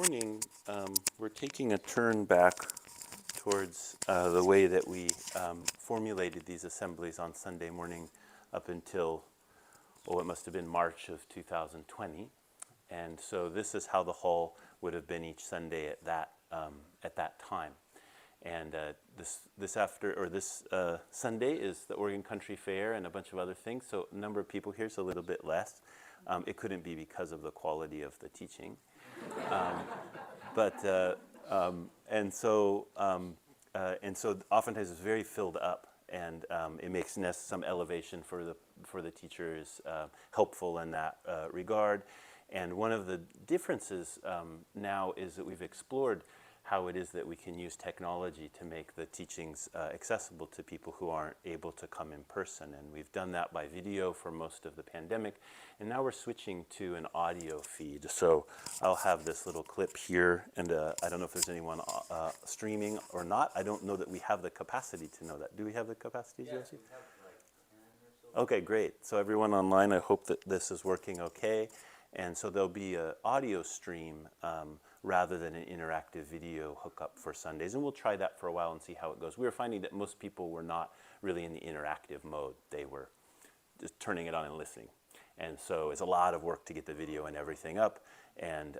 morning, we're taking a turn back towards the way that we formulated these assemblies on Sunday morning up until, it must have been March of 2020. And so this is how the hall would have been each Sunday at that time. And this Sunday is the Oregon Country Fair and a bunch of other things. So a number of people here is a little bit less. It couldn't be because of the quality of the teaching. And so oftentimes it's very filled up, and it makes some elevation for the teacher is helpful in that regard. And one of the differences now is that we've explored how it is that we can use technology to make the teachings accessible to people who aren't able to come in person. And we've done that by video for most of the pandemic. And now we're switching to an audio feed. So I'll have this little clip here. And I don't know if there's anyone streaming or not. I don't know that we have the capacity to know that. Do we have the capacity, Josie? Yes, we have like 10 or so. Okay, great. So everyone online, I hope that this is working okay. And so there'll be an audio stream rather than an interactive video hookup for Sundays. And we'll try that for a while and see how it goes. We were finding that most people were not really in the interactive mode. They were just turning it on and listening. And so it's a lot of work to get the video and everything up, and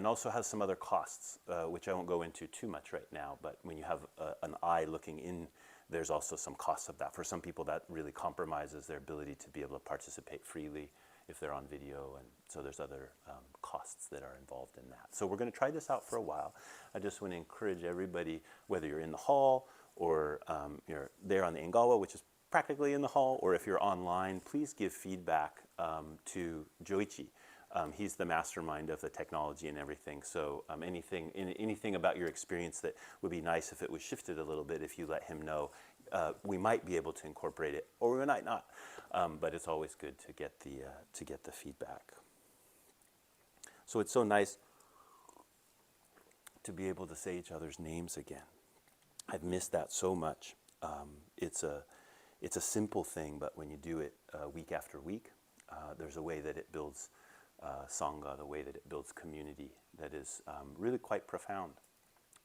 also has some other costs, which I won't go into too much right now. But when you have an eye looking in, there's also some costs of that. For some people, that really compromises their ability to be able to participate freely if they're on video, and so there's other costs that are involved in that. So we're going to try this out for a while. I just want to encourage everybody, whether you're in the hall or you're there on the Ingawa, which is practically in the hall, or if you're online, please give feedback to Joichi. He's the mastermind of the technology and everything, so anything about your experience that would be nice if it was shifted a little bit, if you let him know. We might be able to incorporate it, or we might not. But it's always good to get the feedback. So it's so nice to be able to say each other's names again. I've missed that so much. It's a simple thing, but when you do it week after week, there's a way that it builds Sangha, the way that it builds community that is really quite profound.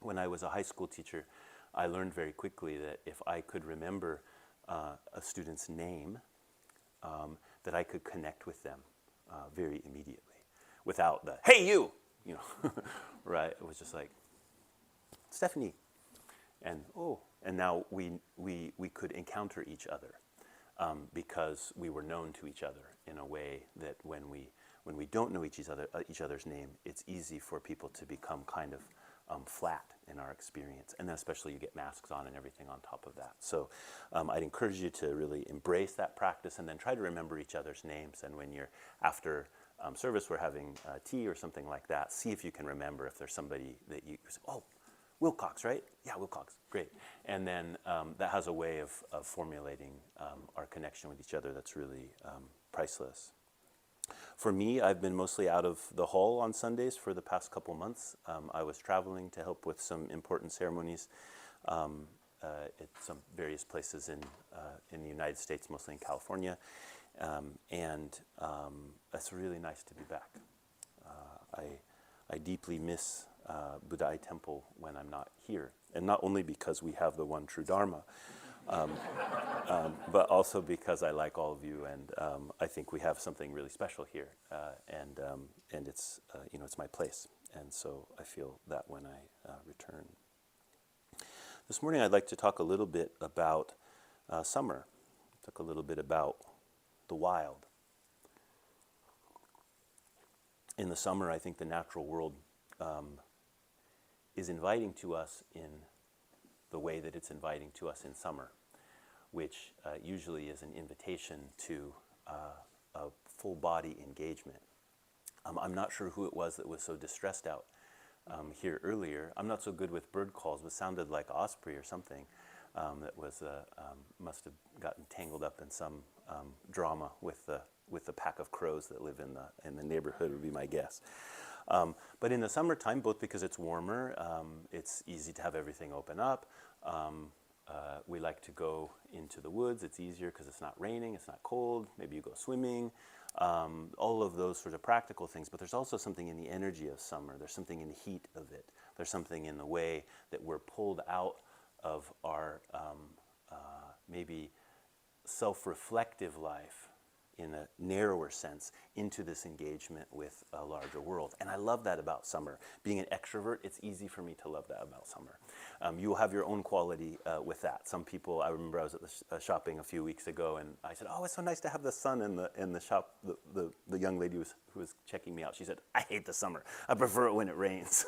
When I was a high school teacher, I learned very quickly that if I could remember a student's name, that I could connect with them very immediately without the, hey, you, right? It was just like, Stephanie. And now we could encounter each other because we were known to each other in a way that when we don't know each other's name, it's easy for people to become kind of flat in our experience, and then especially you get masks on and everything on top of that. So I'd encourage you to really embrace that practice and then try to remember each other's names. And when you're after service, we're having tea or something like that, see if you can remember if there's somebody that you say, oh, Wilcox, right? Yeah, Wilcox, great. And then that has a way of formulating our connection with each other that's really priceless. For me, I've been mostly out of the hall on Sundays for the past couple months. I was traveling to help with some important ceremonies at some various places in the United States, mostly in California. And it's really nice to be back. I deeply miss Budai Temple when I'm not here. And not only because we have the one true Dharma, but also because I like all of you, and I think we have something really special here, and it's it's my place, and so I feel that when I return. This morning, I'd like to talk a little bit about summer. Talk a little bit about the wild. In the summer, I think the natural world is inviting to us in the way that it's inviting to us in summer, which usually is an invitation to a full body engagement. I'm not sure who it was that was so distressed out here earlier. I'm not so good with bird calls, but sounded like osprey or something that was must have gotten tangled up in some drama with the pack of crows that live in the neighborhood, would be my guess. But in the summertime, both because it's warmer, it's easy to have everything open up. We like to go into the woods. It's easier because it's not raining, it's not cold. Maybe you go swimming. all of those sort of practical things. But there's also something in the energy of summer. There's something in the heat of it. There's something in the way that we're pulled out of our maybe self-reflective life in a narrower sense into this engagement with a larger world. And I love that about summer. Being an extrovert, it's easy for me to love that about summer. You will have your own quality with that. Some people, I remember I was at the shopping a few weeks ago, and I said, oh, it's so nice to have the sun in the shop. The young lady who was checking me out, she said, I hate the summer. I prefer it when it rains.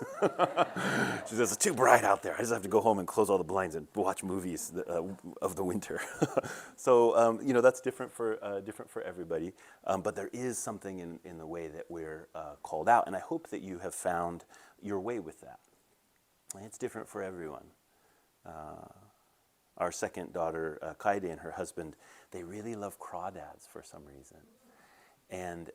She says, it's too bright out there. I just have to go home and close all the blinds and watch movies of the winter. So, that's different for everybody. But there is something in the way that we're called out. And I hope that you have found your way with that. It's different for everyone. Our second daughter, Kaide, and her husband, they really love crawdads for some reason. And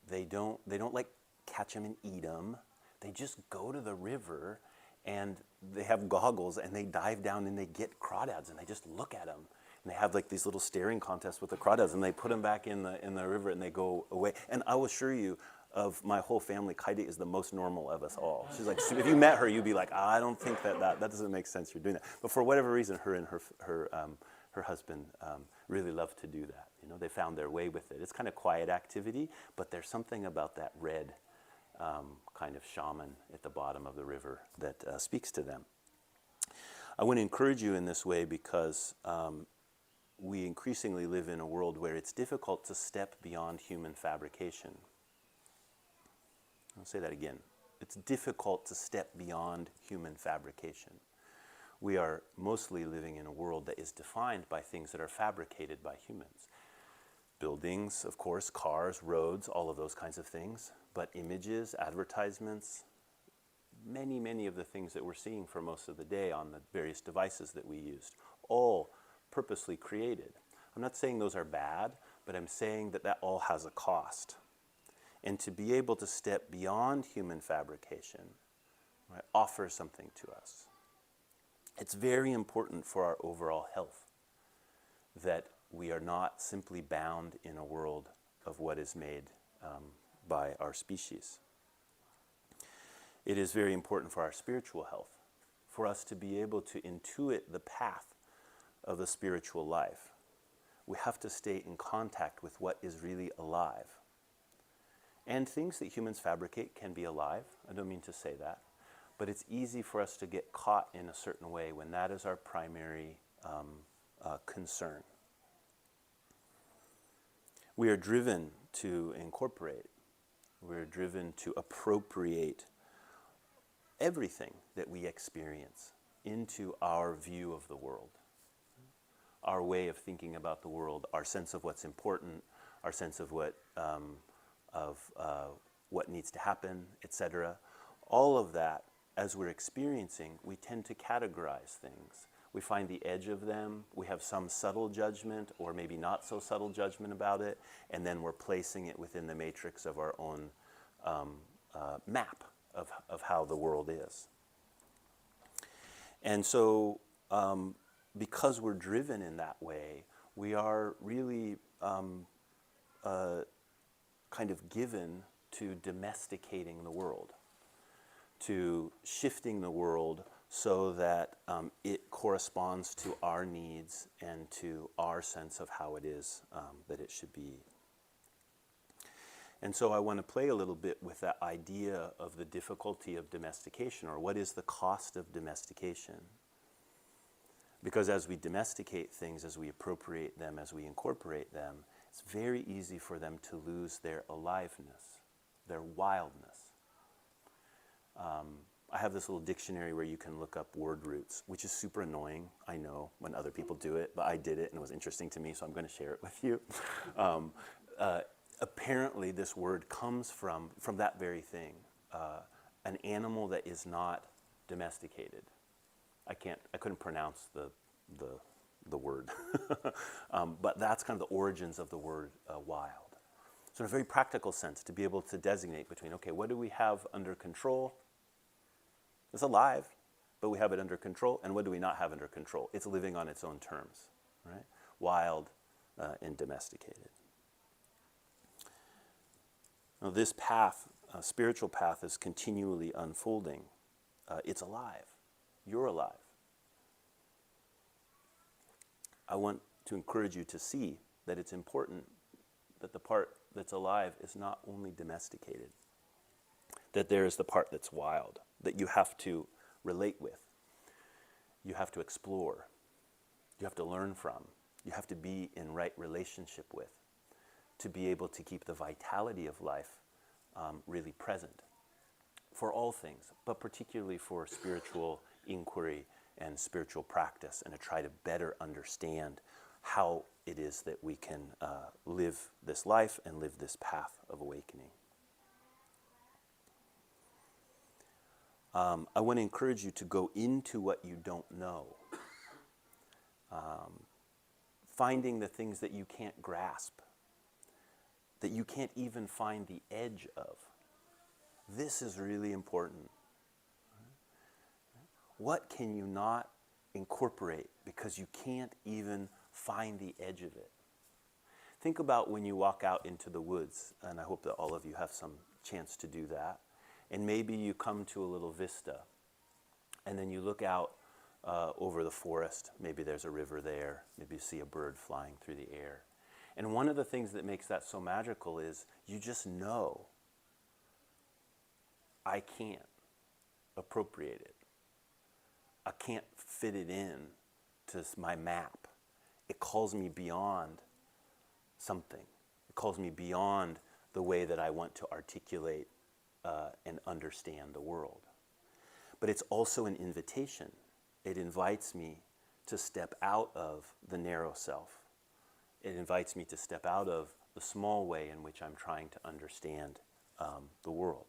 they don't like catch them and eat them. They just go to the river and they have goggles and they dive down and they get crawdads and they just look at them. And they have like these little staring contests with the crawdads and they put them back in the river and they go away. And I will assure you, of my whole family, Kaide is the most normal of us all. She's like, if you met her, you'd be like, I don't think that doesn't make sense. You're doing that. But for whatever reason, her and her husband really love to do that. They found their way with it. It's kind of quiet activity, but there's something about that red kind of shaman at the bottom of the river that speaks to them. I want to encourage you in this way because we increasingly live in a world where it's difficult to step beyond human fabrication. I'll say that again. It's difficult to step beyond human fabrication. We are mostly living in a world that is defined by things that are fabricated by humans. Buildings, of course, cars, roads, all of those kinds of things. But images, advertisements, many of the things that we're seeing for most of the day on the various devices that we used, all purposely created. I'm not saying those are bad, but I'm saying that all has a cost. And to be able to step beyond human fabrication, right, offers something to us. It's very important for our overall health that we are not simply bound in a world of what is made by our species. It is very important for our spiritual health, for us to be able to intuit the path of the spiritual life. We have to stay in contact with what is really alive. And things that humans fabricate can be alive. I don't mean to say that. But it's easy for us to get caught in a certain way when that is our primary concern. We are driven to incorporate. We're driven to appropriate everything that we experience into our view of the world. Our way of thinking about the world, our sense of what's important, our sense of what needs to happen, etc. All of that, as we're experiencing, we tend to categorize things. We find the edge of them. We have some subtle judgment or maybe not so subtle judgment about it, and then we're placing it within the matrix of our own map of how the world is. And so because we're driven in that way, we are really kind of given to domesticating the world, to shifting the world so that it corresponds to our needs and to our sense of how it is that it should be. And so I want to play a little bit with that idea of the difficulty of domestication, or what is the cost of domestication. Because as we domesticate things, as we appropriate them, as we incorporate them, it's very easy for them to lose their aliveness, their wildness. I have this little dictionary where you can look up word roots, which is super annoying, I know, when other people do it, but I did it and it was interesting to me, so I'm going to share it with you. Apparently this word comes from that very thing, an animal that is not domesticated. I couldn't pronounce the word, but that's kind of the origins of the word wild. So in a very practical sense, to be able to designate between, okay, what do we have under control? It's alive, but we have it under control, and what do we not have under control? It's living on its own terms, right? Wild and domesticated. Now, this path, spiritual path, is continually unfolding. It's alive. You're alive. I want to encourage you to see that it's important that the part that's alive is not only domesticated, that there is the part that's wild, that you have to relate with, you have to explore, you have to learn from, you have to be in right relationship with, to be able to keep the vitality of life really present for all things, but particularly for spiritual inquiry and spiritual practice, and to try to better understand how it is that we can live this life and live this path of awakening. I want to encourage you to go into what you don't know. Finding the things that you can't grasp, that you can't even find the edge of. This is really important. What can you not incorporate because you can't even find the edge of it? Think about when you walk out into the woods, and I hope that all of you have some chance to do that. And maybe you come to a little vista, and then you look out over the forest. Maybe there's a river there. Maybe you see a bird flying through the air. And one of the things that makes that so magical is you just know, I can't appropriate it. I can't fit it in to my map. It calls me beyond something. It calls me beyond the way that I want to articulate and understand the world. But it's also an invitation. It invites me to step out of the narrow self. It invites me to step out of the small way in which I'm trying to understand the world.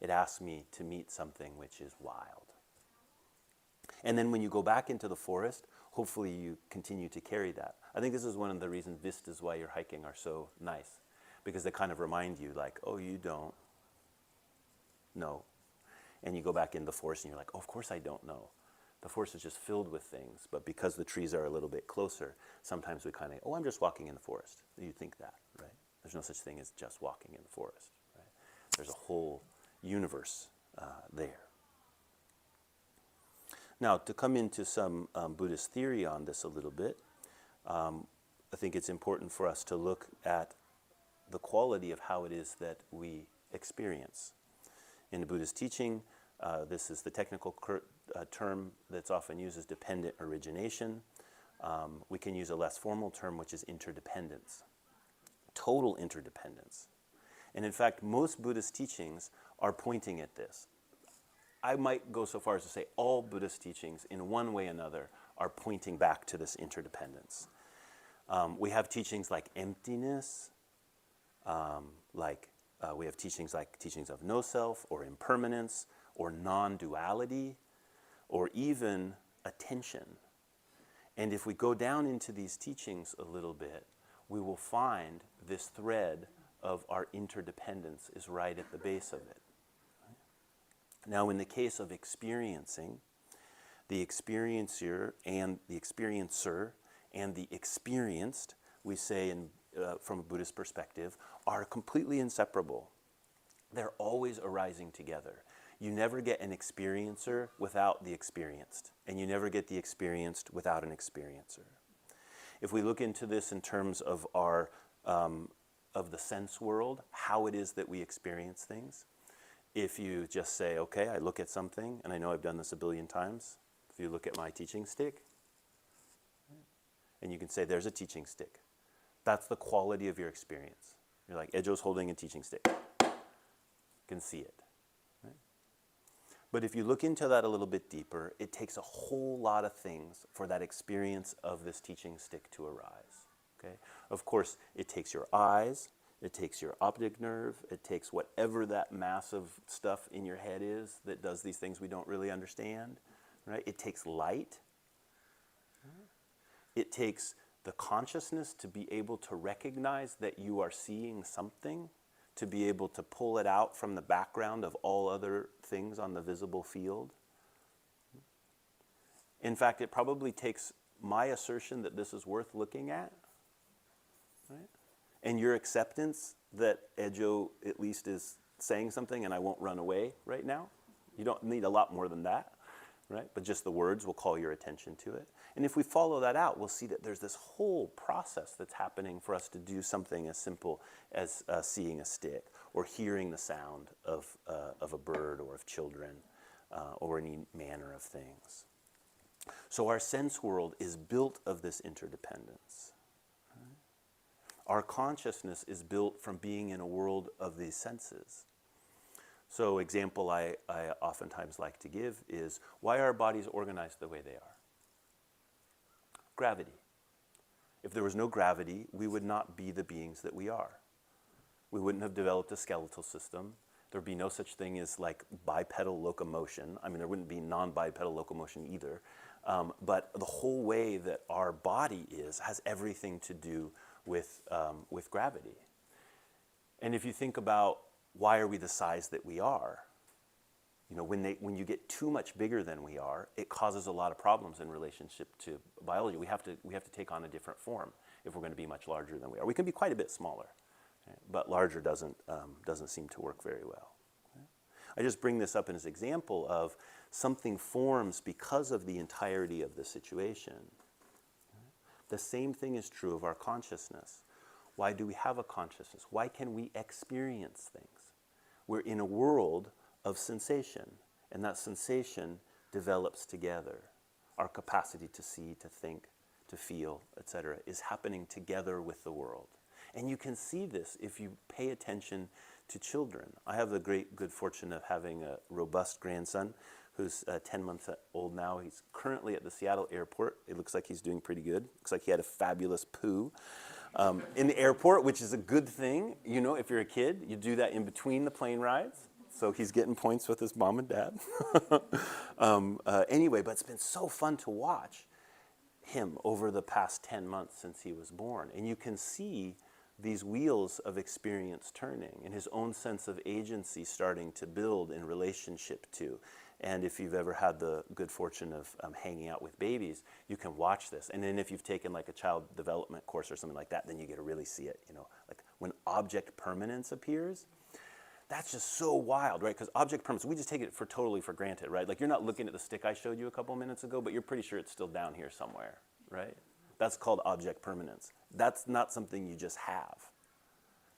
It asks me to meet something which is wild. And then when you go back into the forest, hopefully you continue to carry that. I think this is one of the reasons vistas why you're hiking are so nice, because they kind of remind you like, oh, you don't know. And you go back in the forest and you're like, oh, of course I don't know. The forest is just filled with things, but because the trees are a little bit closer, sometimes we kind of, oh, I'm just walking in the forest. You think that, right? There's no such thing as just walking in the forest, right? There's a whole universe there. Now, to come into some Buddhist theory on this a little bit, I think it's important for us to look at the quality of how it is that we experience. In the Buddhist teaching, this is the technical term that's often used as dependent origination. We can use a less formal term, which is interdependence, total interdependence. And in fact, most Buddhist teachings are pointing at this. I might go so far as to say all Buddhist teachings, in one way or another, are pointing back to this interdependence. We have teachings like emptiness, we have teachings like teachings of no self, or impermanence, or non-duality, or even attention. And if we go down into these teachings a little bit, we will find this thread of our interdependence is right at the base of it. Now, in the case of experiencing, the experiencer and the experiencer and the experienced, we say from a Buddhist perspective, are completely inseparable. They're always arising together. You never get an experiencer without the experienced, and you never get the experienced without an experiencer. If we look into this in terms of our of the sense world, how it is that we experience things, if you just say, okay, I look at something, and I know I've done this a billion times. If you look at my teaching stick, and you can say, there's a teaching stick. That's the quality of your experience. You're like, Ejo's holding a teaching stick. You can see it. Right? But if you look into that a little bit deeper, it takes a whole lot of things for that experience of this teaching stick to arise. Okay? Of course, it takes your eyes, it takes your optic nerve, it takes whatever that massive stuff in your head is that does these things we don't really understand. Right? It takes light. It takes the consciousness to be able to recognize that you are seeing something, to be able to pull it out from the background of all other things on the visible field. In fact, it probably takes my assertion that this is worth looking at, right? And your acceptance that Ejo at least is saying something and I won't run away right now. You don't need a lot more than that, right? But just the words will call your attention to it. And if we follow that out, we'll see that there's this whole process that's happening for us to do something as simple as seeing a stick or hearing the sound of a bird or of children or any manner of things. So our sense world is built of this interdependence. Our consciousness is built from being in a world of these senses. So example I oftentimes like to give is, why are our bodies organized the way they are? Gravity. If there was no gravity, we would not be the beings that we are. We wouldn't have developed a skeletal system. There'd be no such thing as like bipedal locomotion. I mean, there wouldn't be non-bipedal locomotion either. But the whole way that our body is has everything to do with gravity. And if you think about why are we the size that we are, you know, when you get too much bigger than we are, it causes a lot of problems in relationship to biology. We have to take on a different form if we're going to be much larger than we are. We can be quite a bit smaller, right? But larger doesn't seem to work very well. Right? I just bring this up as an example of something forms because of the entirety of the situation. The same thing is true of our consciousness. Why do we have a consciousness? Why can we experience things? We're in a world of sensation, and that sensation develops together. Our capacity to see, to think, to feel, etc., is happening together with the world. And you can see this if you pay attention to children. I have the good fortune of having a robust grandson who's 10 months old now. He's currently at the Seattle airport. It looks like he's doing pretty good. Looks like he had a fabulous poo in the airport, which is a good thing. You know, if you're a kid, you do that in between the plane rides. So he's getting points with his mom and dad. Anyway, but it's been so fun to watch him over the past 10 months since he was born. And you can see these wheels of experience turning and his own sense of agency starting to build in relationship to. And if you've ever had the good fortune of hanging out with babies, you can watch this. And then if you've taken like a child development course or something like that, then you get to really see it. You know, like when object permanence appears, that's just so wild, right? Because object permanence, we just take it totally for granted, right? Like you're not looking at the stick I showed you a couple minutes ago, but you're pretty sure it's still down here somewhere, right? That's called object permanence. That's not something you just have.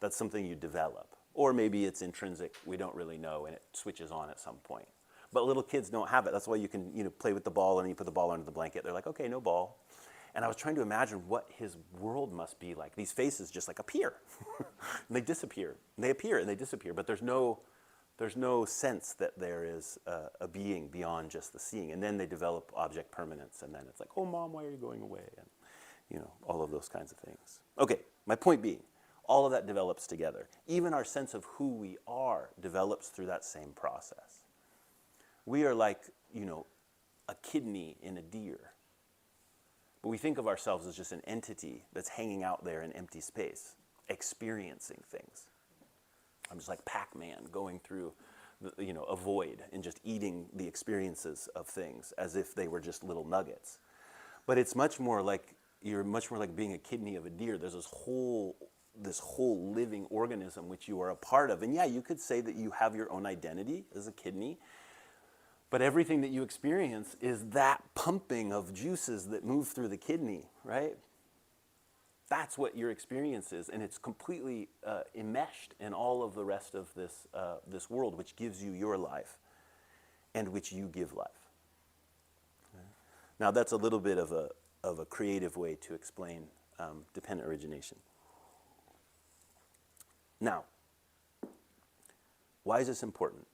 That's something you develop. Or maybe it's intrinsic, we don't really know, and it switches on at some point. But little kids don't have it. That's why you can, you know, play with the ball and you put the ball under the blanket. They're like, okay, no ball. And I was trying to imagine what his world must be like. These faces just like appear, and they disappear. And they appear and they disappear. But there's no sense that there is a being beyond just the seeing. And then they develop object permanence, and then it's like, oh, Mom, why are you going away? And you know, all of those kinds of things. Okay, my point being, all of that develops together. Even our sense of who we are develops through that same process. We are like, you know, a kidney in a deer. But we think of ourselves as just an entity that's hanging out there in empty space, experiencing things. I'm just like Pac-Man going through, you know, a void and just eating the experiences of things as if they were just little nuggets. But it's much more like, you're much more like being a kidney of a deer. There's this whole living organism which you are a part of. And yeah, you could say that you have your own identity as a kidney, but everything that you experience is that pumping of juices that move through the kidney, right? That's what your experience is, and it's completely enmeshed in all of the rest of this world, which gives you your life, and which you give life. Okay. Now, that's a little bit of a creative way to explain dependent origination. Now, why is this important?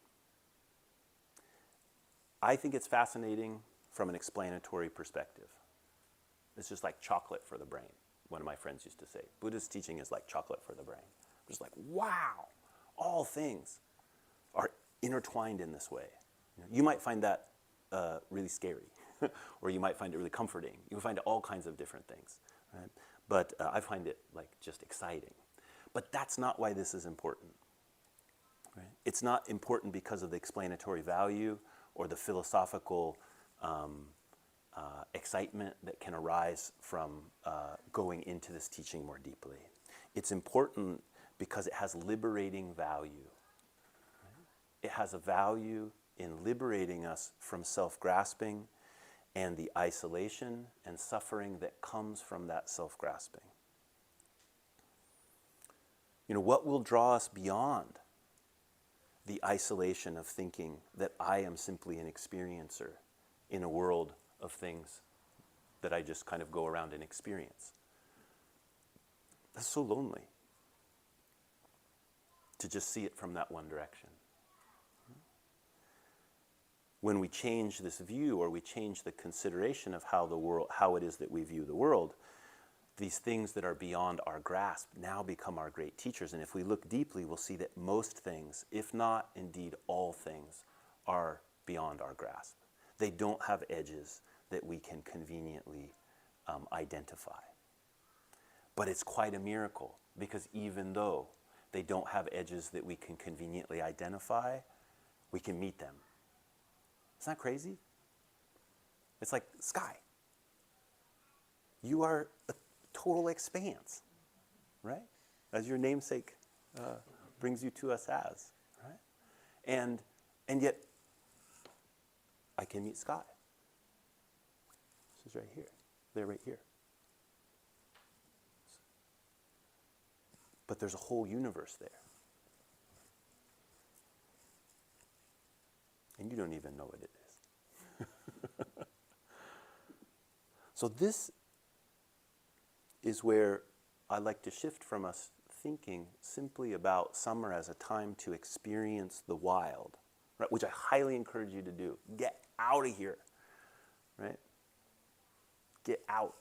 I think it's fascinating from an explanatory perspective. It's just like chocolate for the brain. One of my friends used to say, Buddhist teaching is like chocolate for the brain. Just like, wow, all things are intertwined in this way. You might find that really scary, or you might find it really comforting. You find all kinds of different things, right? But I find it like just exciting. But that's not why this is important. Right? It's not important because of the explanatory value or the philosophical excitement that can arise from going into this teaching more deeply. It's important because it has liberating value. It has a value in liberating us from self-grasping and the isolation and suffering that comes from that self-grasping. You know, what will draw us beyond the isolation of thinking that I am simply an experiencer in a world of things that I just kind of go around and experience? That's so lonely to just see it from that one direction. When we change this view, or we change the consideration of how it is that we view the world, these things that are beyond our grasp now become our great teachers. And if we look deeply, we'll see that most things, if not indeed all things, are beyond our grasp. They don't have edges that we can conveniently identify. But it's quite a miracle, because even though they don't have edges that we can conveniently identify, we can meet them. Isn't that crazy? It's like sky. You are a total expanse, right? As your namesake brings you to us as, right? And yet, I can meet sky. This is right here. They're right here. But there's a whole universe there. And you don't even know what it is. So this is where I like to shift from us thinking simply about summer as a time to experience the wild, right? Which I highly encourage you to do. Get out of here, right? Get out.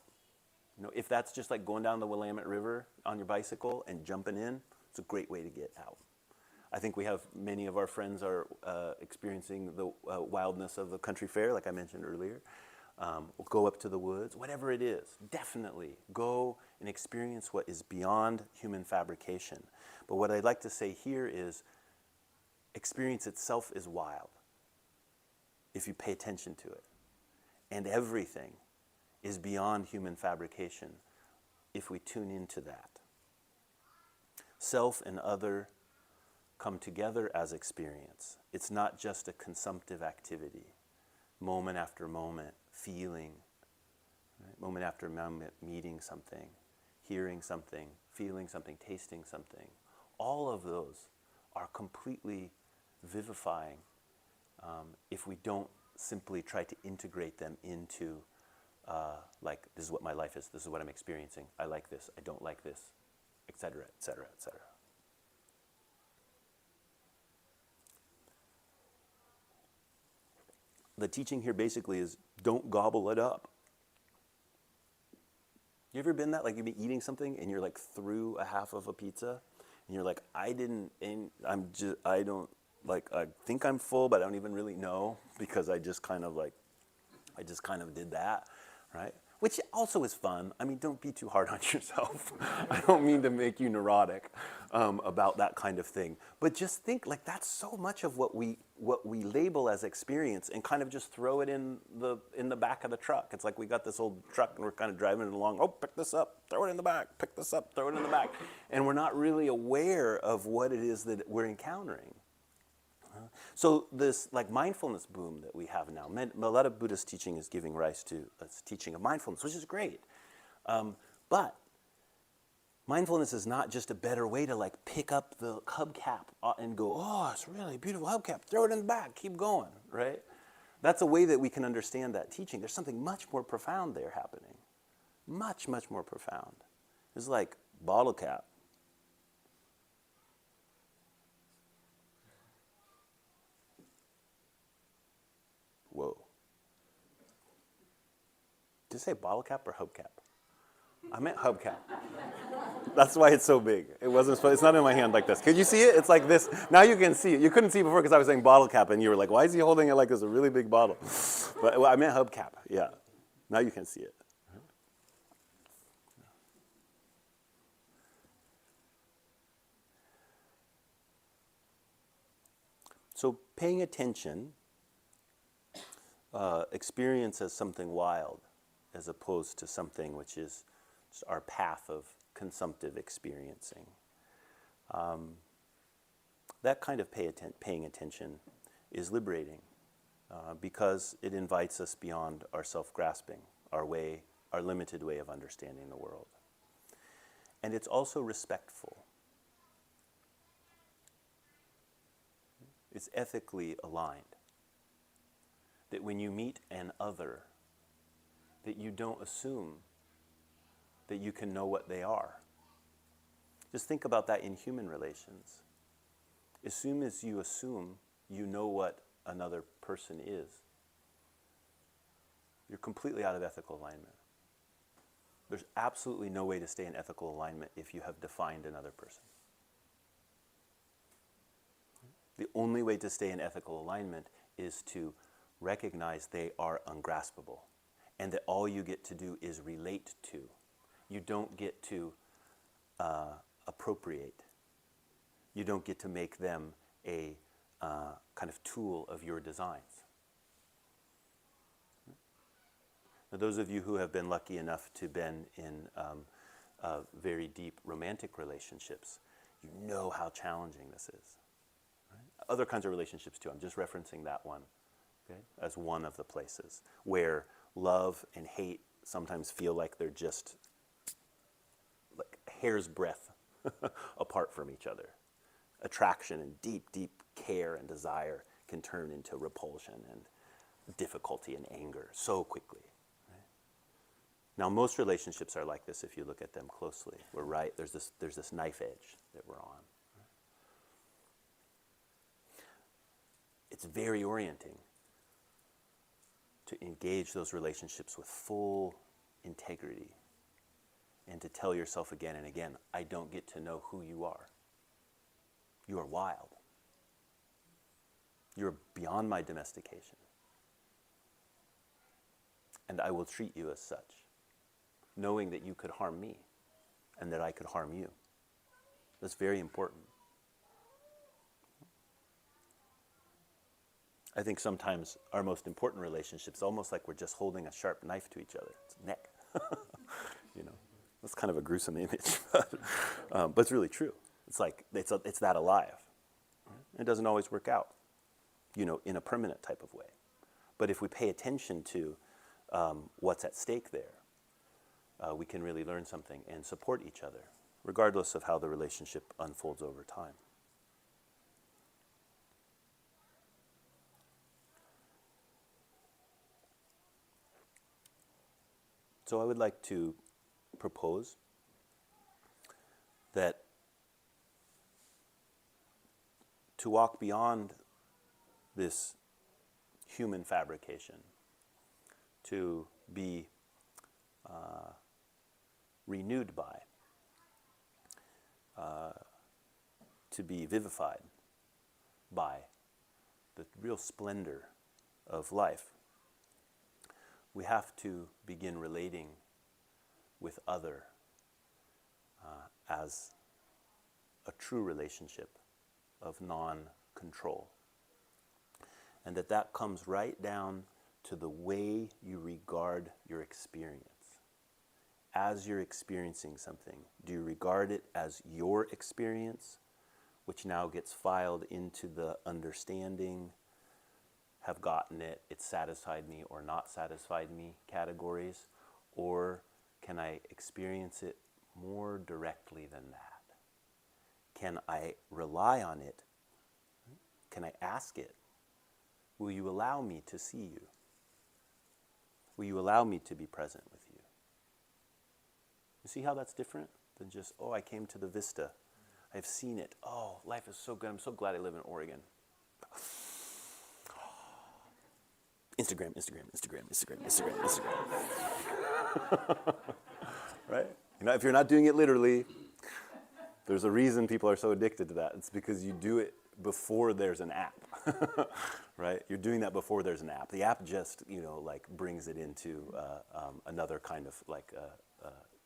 You know, if that's just like going down the Willamette River on your bicycle and jumping in, it's a great way to get out. I think we have many of our friends are experiencing the wildness of the country fair, like I mentioned earlier. We'll go up to the woods, whatever it is, definitely go and experience what is beyond human fabrication. But what I'd like to say here is experience itself is wild if you pay attention to it. And everything is beyond human fabrication if we tune into that. Self and other come together as experience. It's not just a consumptive activity, moment after moment, feeling, right? Moment after moment, meeting something, hearing something, feeling something, tasting something. All of those are completely vivifying if we don't simply try to integrate them into like, this is what my life is, this is what I'm experiencing, I like this, I don't like this, etc., etc., etc. The teaching here basically is don't gobble it up. You ever been that? Like you've been eating something and you're like through a half of a pizza and you're like, I think I'm full, but I don't even really know because I just kind of did that, right? Which also is fun. I mean, don't be too hard on yourself. I don't mean to make you neurotic about that kind of thing. But just think, like, that's so much of what we label as experience and kind of just throw it in the back of the truck. It's like we got this old truck and we're kind of driving it along. Oh, pick this up, throw it in the back. Pick this up, throw it in the back. And we're not really aware of what it is that we're encountering. So this like mindfulness boom that we have now, a lot of Buddhist teaching is giving rise to a teaching of mindfulness, which is great. But mindfulness is not just a better way to like pick up the hubcap and go, oh, it's really beautiful hubcap, throw it in the back, keep going, right? That's a way that we can understand that teaching. There's something much more profound there happening. Much, much more profound. It's like bottle cap. Whoa. Did you say bottle cap or hubcap? I meant hubcap. That's why it's so big. It wasn't. It's not in my hand like this. Could you see it? It's like this. Now you can see it. You couldn't see before because I was saying bottle cap, and you were like, "Why is he holding it like this? A really big bottle?" But well, I meant hubcap. Yeah. Now you can see it. So paying attention. Experience as something wild as opposed to something which is just our path of consumptive experiencing. That kind of paying attention is liberating because it invites us beyond our self-grasping, our limited way of understanding the world. And it's also respectful. It's ethically aligned. That when you meet an other, that you don't assume that you can know what they are. Just think about that in human relations. As soon as you assume you know what another person is, you're completely out of ethical alignment. There's absolutely no way to stay in ethical alignment if you have defined another person. The only way to stay in ethical alignment is to recognize they are ungraspable, and that all you get to do is relate to. You don't get to appropriate. You don't get to make them a kind of tool of your designs. Now, those of you who have been lucky enough to been in very deep romantic relationships, you know how challenging this is. Right? Other kinds of relationships too. I'm just referencing that one, okay, as one of the places where love and hate sometimes feel like they're just like hair's breadth apart from each other. Attraction and deep, deep care and desire can turn into repulsion and difficulty and anger so quickly. Right? Now, most relationships are like this if you look at them closely. We're right, there's this knife edge that we're on. It's very orienting to engage those relationships with full integrity and to tell yourself again and again, I don't get to know who you are. You are wild. You're beyond my domestication. And I will treat you as such, knowing that you could harm me and that I could harm you. That's very important. I think sometimes our most important relationships, almost like we're just holding a sharp knife to each other. It's neck. You know, that's kind of a gruesome image, but it's really true. It's like it's that alive. It doesn't always work out, you know, in a permanent type of way. But if we pay attention to what's at stake there, we can really learn something and support each other, regardless of how the relationship unfolds over time. So I would like to propose that to walk beyond this human fabrication, to be renewed by, to be vivified by the real splendor of life, we have to begin relating with other as a true relationship of non-control. And that comes right down to the way you regard your experience. As you're experiencing something, do you regard it as your experience, which now gets filed into the understanding, have gotten it, it satisfied me or not satisfied me categories, or can I experience it more directly than that? Can I rely on it? Can I ask it? Will you allow me to see you? Will you allow me to be present with you? You see how that's different than just, oh, I came to the vista. I've seen it. Oh, life is so good. I'm so glad I live in Oregon. Instagram. Right? You know, if you're not doing it literally, there's a reason people are so addicted to that. It's because you do it before there's an app, right? You're doing that before there's an app. The app just, you know, like brings it into another kind of like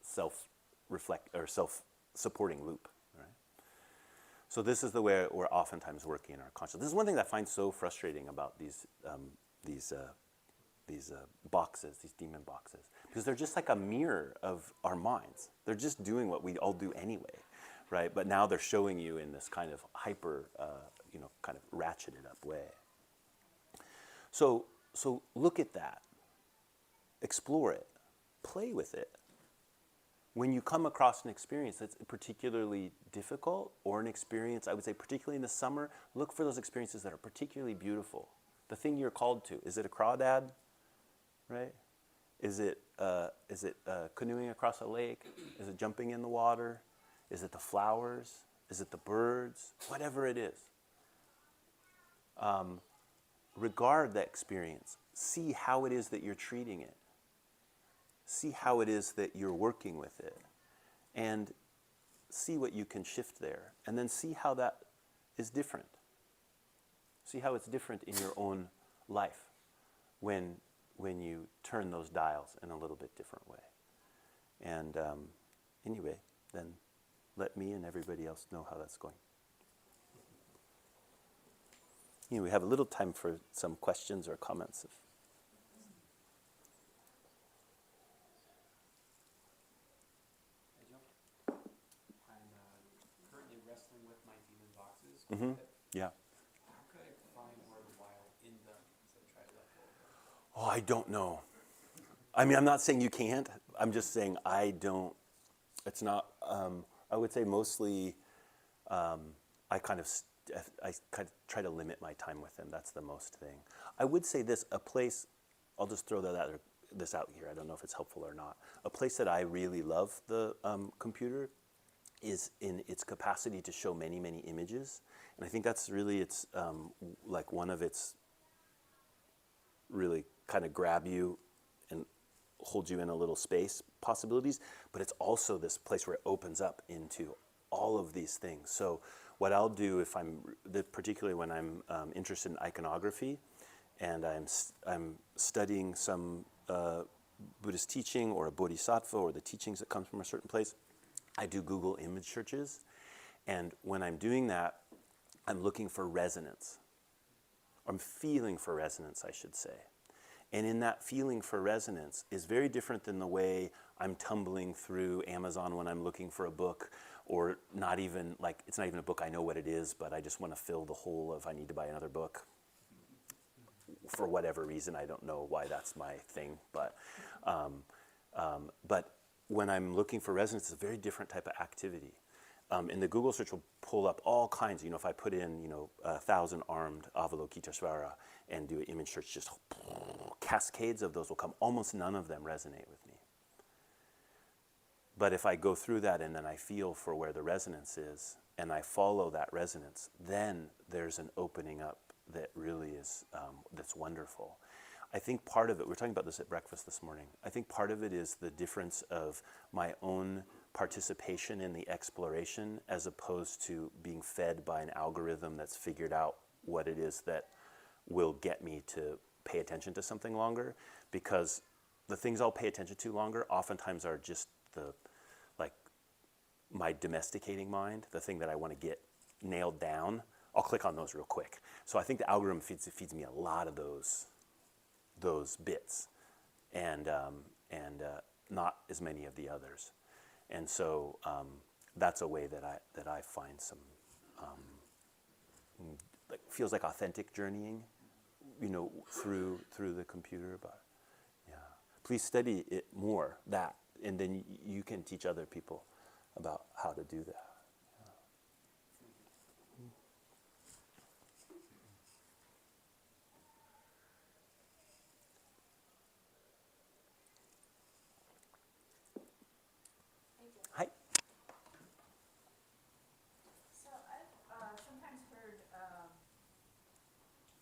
self-reflect or self-supporting loop, right? So this is the way we're oftentimes working in our consciousness. This is one thing that I find so frustrating about these boxes, these demon boxes, because they're just like a mirror of our minds. They're just doing what we all do anyway, right? But now they're showing you in this kind of hyper, kind of ratcheted up way. So look at that, explore it, play with it. When you come across an experience that's particularly difficult, or an experience, I would say particularly in the summer, look for those experiences that are particularly beautiful. The thing you're called to. Is it a crawdad, right? Is it canoeing across a lake? Is it jumping in the water? Is it the flowers? Is it the birds? Whatever it is. Regard that experience. See how it is that you're treating it. See how it is that you're working with it. And see what you can shift there. And then see how that is different. See how it's different in your own life when you turn those dials in a little bit different way. And anyway, then let me and everybody else know how that's going. We have a little time for some questions or comments. I'm currently wrestling with my demon boxes. Mm-hmm. Yeah. How could I find more of the wild in them instead of try to let go of them? Oh, I don't know. I mean, I'm not saying you can't. I'm just saying I don't. It's not. I would say mostly. I kind of try to limit my time with them. That's the most thing. I would say this: a place. I'll just throw this out here. I don't know if it's helpful or not. A place that I really love the computer is in its capacity to show many, many images, and I think that's really its like one of its really kind of grab you and hold you in a little space possibilities. But it's also this place where it opens up into all of these things. So what I'll do if particularly when I'm interested in iconography, and I'm studying some Buddhist teaching or a bodhisattva or the teachings that come from a certain place, I do Google image searches. And when I'm doing that, I'm looking for resonance. I'm feeling for resonance, I should say. And in that feeling for resonance is very different than the way I'm tumbling through Amazon when I'm looking for a book, or not even, like, it's not even a book I know what it is, but I just want to fill the hole of I need to buy another book. For whatever reason, I don't know why that's my thing, but when I'm looking for resonance, it's a very different type of activity. And the Google search will pull up all kinds. If I put in, 1,000-armed Avalokiteshvara and do an image search, just cascades of those will come. Almost none of them resonate with me. But if I go through that and then I feel for where the resonance is, and I follow that resonance, then there's an opening up that really is, that's wonderful. I think part of it, we were talking about this at breakfast this morning, I think part of it is the difference of my own participation in the exploration as opposed to being fed by an algorithm that's figured out what it is that will get me to pay attention to something longer, because the things I'll pay attention to longer oftentimes are just my domesticating mind, the thing that I want to get nailed down. I'll click on those real quick. So I think the algorithm feeds me a lot of those bits, and not as many of the others. And so that's a way that I find some feels like authentic journeying, through the computer. But yeah, please study it more, and then you can teach other people about how to do that. Hi. So I've sometimes heard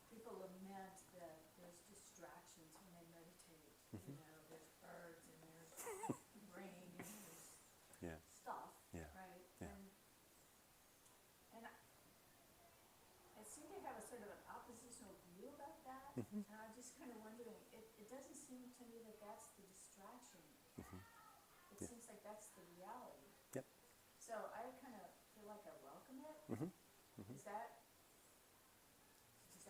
people lament that there's distractions when they meditate. Mm-hmm. There's birds and there's rain and there's Yeah. stuff, Yeah. right? Yeah. And I seem to have a sort of an oppositional view about that. Mm-hmm. And I'm just kind of wondering, it doesn't seem to me that that's the distraction. Mm-hmm. It Yeah. seems like that's the reality. Yep. So I kind of feel like I welcome it. Mm-hmm. Mm-hmm. Does that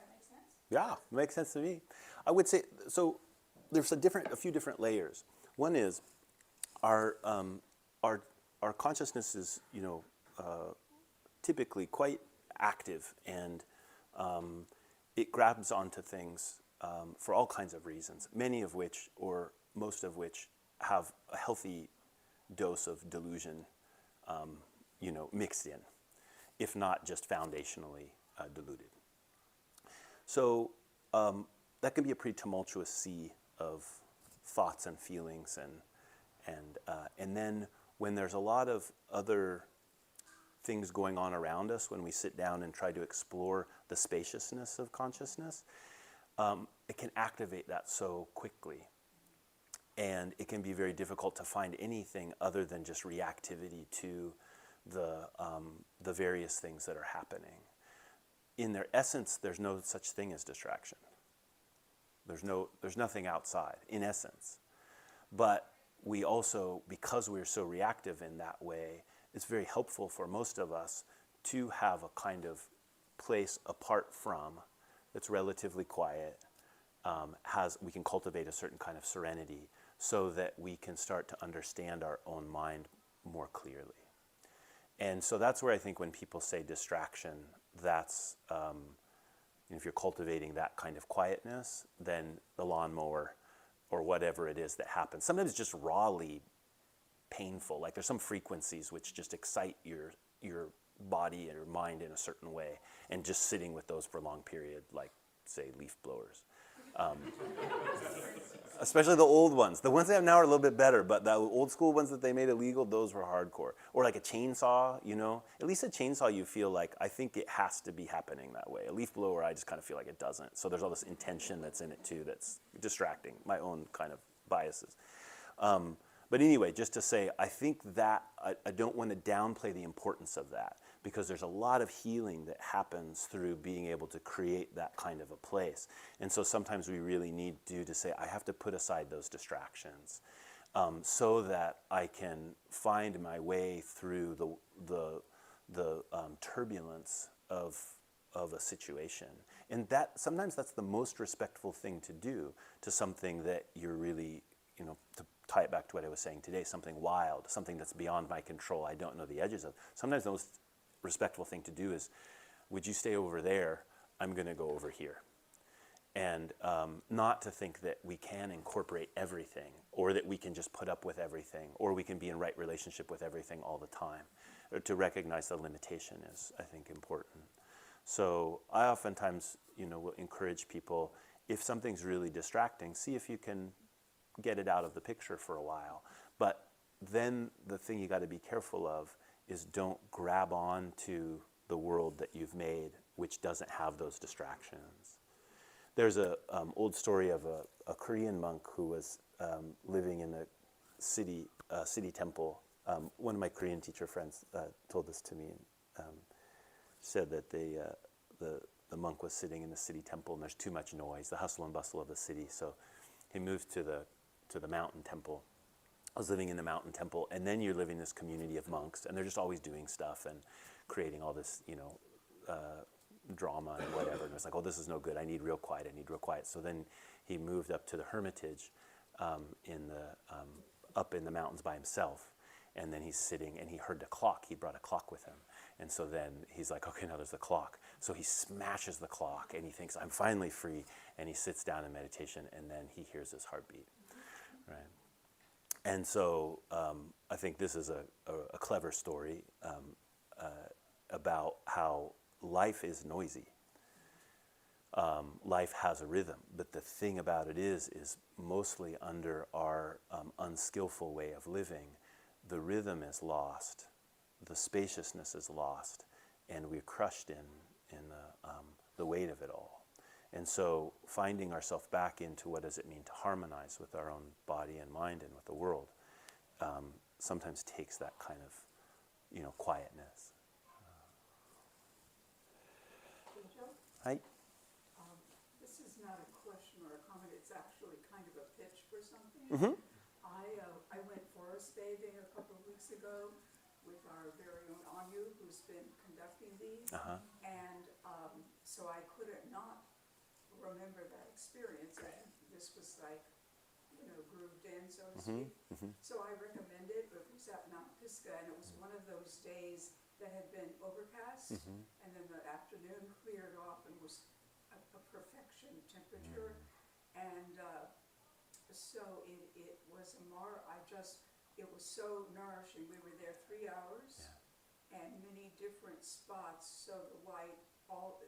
make sense? Yeah, makes sense to me. I would say, so there's a few different layers. One is our consciousness is, typically quite active, and it grabs onto things for all kinds of reasons, many of which, or most of which, have a healthy dose of delusion, mixed in, if not just foundationally diluted. So that can be a pretty tumultuous sea of thoughts and feelings, and then when there's a lot of other things going on around us, when we sit down and try to explore the spaciousness of consciousness, it can activate that so quickly. And it can be very difficult to find anything other than just reactivity to the various things that are happening. In their essence, there's no such thing as distraction. There's nothing outside, in essence. But we also, because we're so reactive in that way, it's very helpful for most of us to have a kind of place apart from that's relatively quiet. We can cultivate a certain kind of serenity so that we can start to understand our own mind more clearly. And so that's where I think when people say distraction, that's, if you're cultivating that kind of quietness, then the lawnmower or whatever it is that happens, sometimes it's just rawly painful. Like there's some frequencies which just excite your body and your mind in a certain way, and just sitting with those for a long period, like say leaf blowers. Especially the old ones. The ones they have now are a little bit better, but the old school ones that they made illegal, those were hardcore. Or like a chainsaw, At least a chainsaw you feel like, I think it has to be happening that way. A leaf blower, I just kind of feel like it doesn't. So there's all this intention that's in it too that's distracting, my own kind of biases. But anyway, just to say, I think that, I don't want to downplay the importance of that, because there's a lot of healing that happens through being able to create that kind of a place. And so sometimes we really need to say, I have to put aside those distractions so that I can find my way through the turbulence of a situation. And that sometimes that's the most respectful thing to do to something that you're really, to tie it back to what I was saying today, something wild, something that's beyond my control, I don't know the edges of. Sometimes the most respectful thing to do is, would you stay over there? I'm going to go over here. And not to think that we can incorporate everything, or that we can just put up with everything, or we can be in right relationship with everything all the time. Or to recognize the limitation is, I think, important. So I oftentimes, will encourage people, if something's really distracting, see if you can get it out of the picture for a while. But then the thing you got to be careful of is don't grab on to the world that you've made, which doesn't have those distractions. There's a old story of a Korean monk who was living in a city temple. One of my Korean teacher friends told this to me, and said that the monk was sitting in the city temple, and there's too much noise, the hustle and bustle of the city. So he moved to the mountain temple. I was living in the mountain temple, and then you're living in this community of monks, and they're just always doing stuff and creating all this, drama and whatever. And it was like, oh, this is no good. I need real quiet. So then he moved up to the hermitage up in the mountains by himself, and then he's sitting, and he heard the clock. He brought a clock with him. And so then he's like, okay, now there's the clock. So he smashes the clock, and he thinks, I'm finally free. And he sits down in meditation, and then he hears his heartbeat, right? And so I think this is a clever story about how life is noisy. Life has a rhythm, but the thing about it is mostly under our unskillful way of living, the rhythm is lost, the spaciousness is lost, and we're crushed in the weight of it all. And so finding ourselves back into what does it mean to harmonize with our own body and mind and with the world sometimes takes that kind of, quietness. Joe, Hi. this is not a question or a comment, it's actually kind of a pitch for something. Mm-hmm. I went forest bathing a couple of weeks ago with our very own Anu, who's been conducting these. Uh-huh. And so I couldn't not remember that experience. And this was like, grooved in, so to speak. Mm-hmm. So I recommend it. It was at Mount Pisgah, and it was one of those days that had been overcast, and then the afternoon cleared off and was a perfection temperature. And so it was it was so nourishing. We were there 3 hours and many different spots, so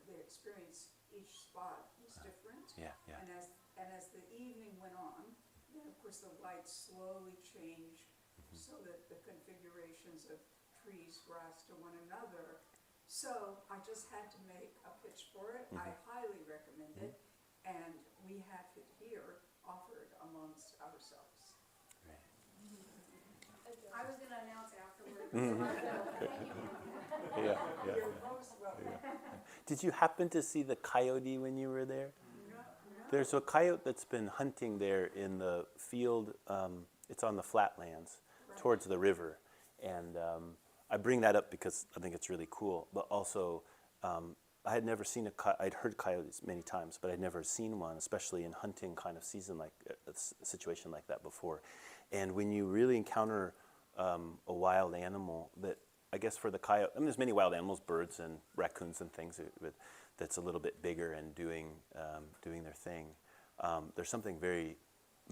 the experience, each spot was different. Yeah, yeah. And as the evening went on, then of course the lights slowly changed so that the configurations of trees, grass to one another. So I just had to make a pitch for it. I highly recommend it, and we have it here offered amongst ourselves. I was gonna announce afterwards. Yeah, yeah. You're most welcome. Did you happen to see the coyote when you were there? No. There's a coyote that's been hunting there in the field. It's on the flatlands towards the river. And I bring that up because I think it's really cool. But also, I had never seen I'd heard coyotes many times, but I'd never seen one, especially in hunting kind of season, like a situation like that before. And when you really encounter a wild animal that, I guess for the coyote, I mean, there's many wild animals, birds and raccoons and things that's a little bit bigger and doing their thing. There's something very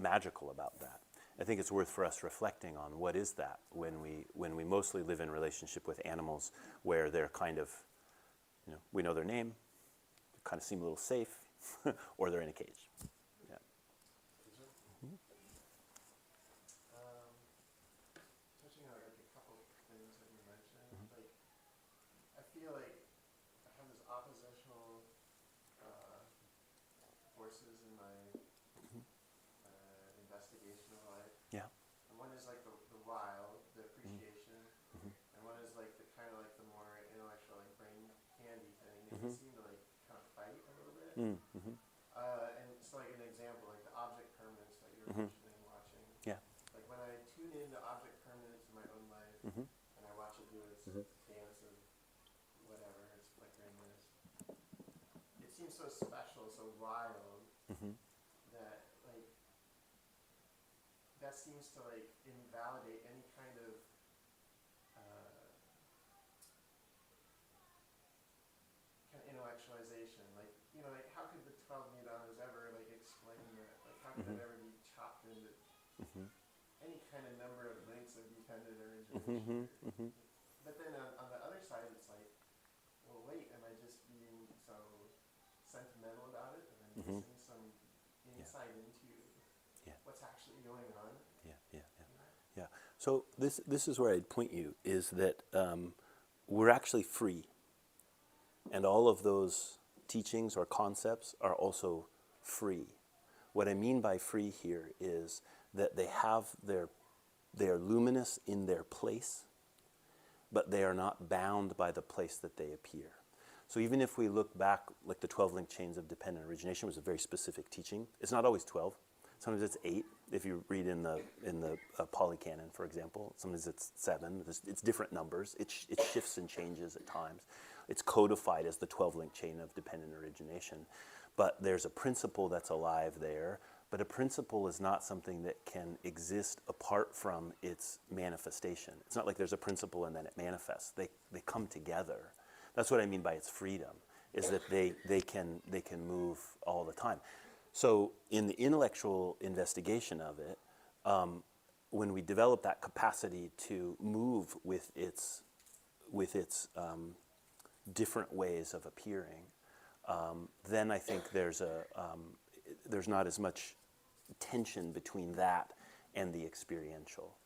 magical about that. I think it's worth for us reflecting on what is that when we mostly live in relationship with animals where they're kind of, we know their name, they kind of seem a little safe, or they're in a cage. Yeah. Touching on like a couple things that you mentioned, like I feel like I have this oppositional forces in my investigation of life. Yeah. And one is like the wild, the appreciation, and one is like the kind of like the more intellectual, like brain candy thing. They seem to like kind of fight a little bit. And so like an example, like the object permanence that you were mentioning, watching. Yeah. Like when I tune into object permanence in my own life, and I watch it do its dance of whatever, its flickeringness, it seems so special, so wild, that like that seems to like invalidate any kind of intellectualization. Like, like how could the 12 Nidanas ever like explain that? Like how could that ever be chopped into any kind of number of links of dependent origination? But then on the other side, it's like, well, wait, am I just being so sentimental about it? And I'm missing some insight into what's actually going on? Yeah. So this is where I'd point you, is that we're actually free. And all of those teachings or concepts are also free. What I mean by free here is that they are luminous in their place, but they are not bound by the place that they appear. So even if we look back, like the 12 link chains of dependent origination was a very specific teaching. It's not always 12. Sometimes it's 8. If you read in the Pali Canon, for example, sometimes it's 7. It's different numbers. It shifts and changes at times. It's codified as the 12 link chain of dependent origination. But there's a principle that's alive there. But a principle is not something that can exist apart from its manifestation. It's not like there's a principle and then it manifests. They come together. That's what I mean by its freedom, is that they can move all the time. So in the intellectual investigation of it, when we develop that capacity to move with its different ways of appearing, then I think there's not as much tension between that and the experiential,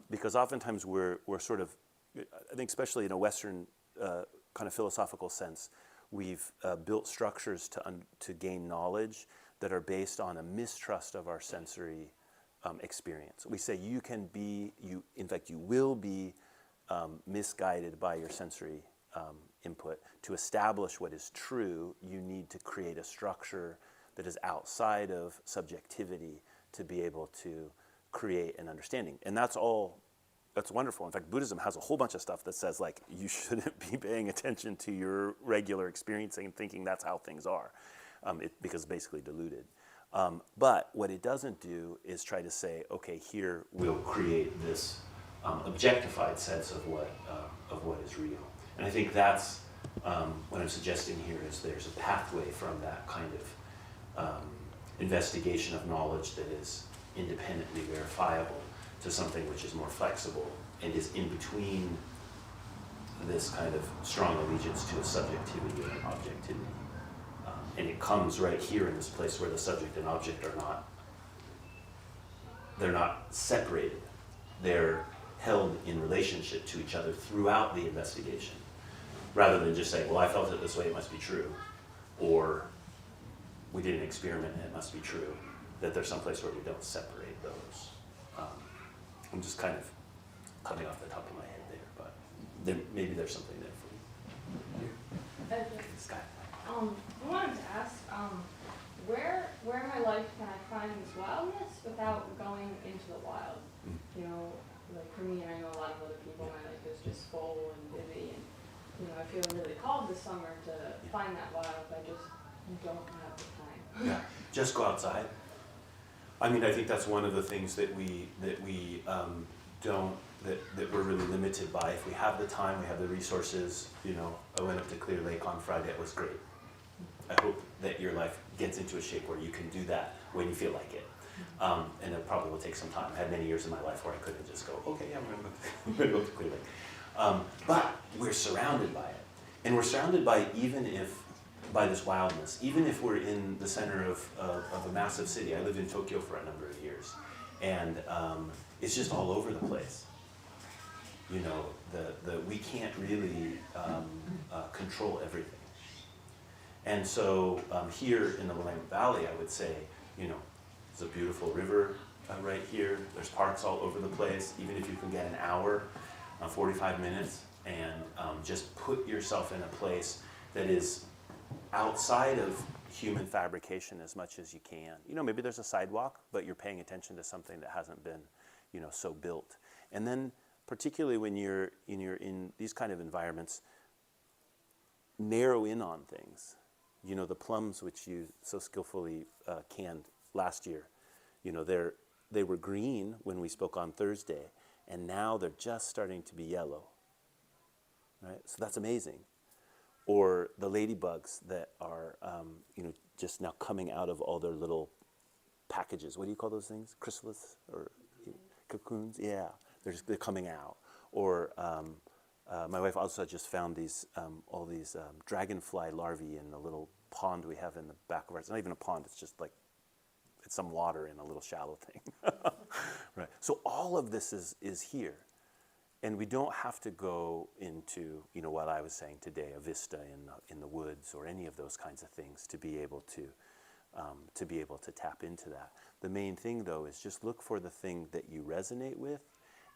because oftentimes we're sort of, I think especially in a Western kind of philosophical sense, we've built structures to gain knowledge that are based on a mistrust of our sensory experience. We say in fact you will be misguided by your sensory input. To establish what is true, you need to create a structure that is outside of subjectivity to be able to create an understanding. And that's wonderful. In fact, Buddhism has a whole bunch of stuff that says, like, you shouldn't be paying attention to your regular experiencing and thinking that's how things are, because it's basically diluted. But what it doesn't do is try to say, okay, here we'll create this objectified sense of what is real. And I think that's what I'm suggesting here is there's a pathway from that kind of investigation of knowledge that is independently verifiable to something which is more flexible and is in between this kind of strong allegiance to a subjectivity and an objectivity. And it comes right here in this place where the subject and object are they're not separated. They're held in relationship to each other throughout the investigation, rather than just saying, well, I felt it this way, it must be true, or we did an experiment and it must be true, that there's some place where we don't separate those. I'm just kind of coming off the top of my head there, but maybe there's something there for you. Scott. I wanted to ask, where in my life can I find this wildness without going into the wild? You know, like for me, and I know a lot of other people, my life is just full and busy, and I feel really called this summer to find that wild, but I just don't have the time. Yeah, just go outside. I mean, I think that's one of the things that we don't, that we're really limited by. If we have the time, we have the resources, I went up to Clear Lake on Friday, it was great. I hope that your life gets into a shape where you can do that when you feel like it. And it probably will take some time. I had many years in my life where I couldn't just go, okay, yeah, I'm going to go to Clear Lake. But we're surrounded by it. And we're surrounded by it by this wildness, even if we're in the center of a massive city. I lived in Tokyo for a number of years. And it's just all over the place. We can't really control everything. And so here in the Willamette Valley, I would say, there's a beautiful river right here. There's parks all over the place. Even if you can get an hour, 45 minutes, and just put yourself in a place that is outside of human fabrication as much as you can. Maybe there's a sidewalk, but you're paying attention to something that hasn't been, so built. And then particularly when you're in these kind of environments, narrow in on things. The plums which you so skillfully canned last year, they were green when we spoke on Thursday, and now they're just starting to be yellow, right? So that's amazing. Or the ladybugs that are, just now coming out of all their little packages. What do you call those things? Chrysalis or cocoons? Yeah, they're coming out. Or my wife also just found all these dragonfly larvae in the little pond we have in the back of ours. It's not even a pond, it's just like, it's some water in a little shallow thing. Right. So all of this is here. And we don't have to go into, what I was saying today, a vista in the woods or any of those kinds of things to be able to tap into that. The main thing, though, is just look for the thing that you resonate with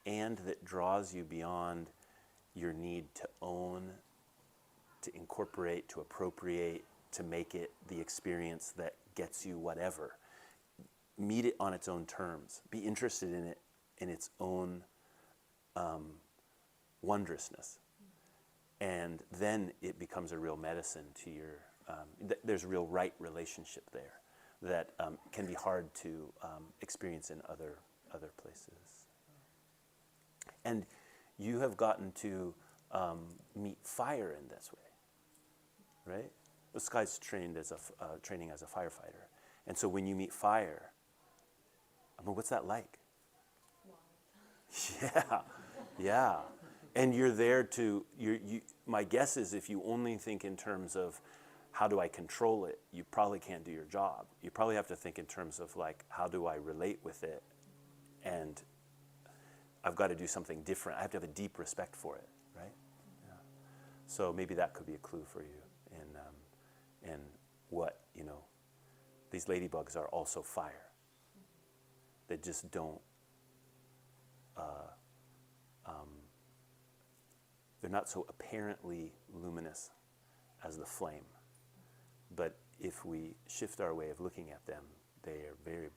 and that draws you beyond your need to own, to incorporate, to appropriate, to make it the experience that gets you whatever. Meet it on its own terms. Be interested in it in its own wondrousness. And then it becomes a real medicine to your, there's a real right relationship there that can be hard to experience in other places. And you have gotten to meet fire in this way, right? This guy's training as a firefighter. And so when you meet fire, what's that like? Yeah. And you're there to, my guess is if you only think in terms of how do I control it, you probably can't do your job. You probably have to think in terms of like, how do I relate with it? And I've got to do something different. I have to have a deep respect for it, right? Yeah. So maybe that could be a clue for you in what, these ladybugs are also fire. They just don't, they're not so apparently luminous as the flame. But if we shift our way of looking at them, they are very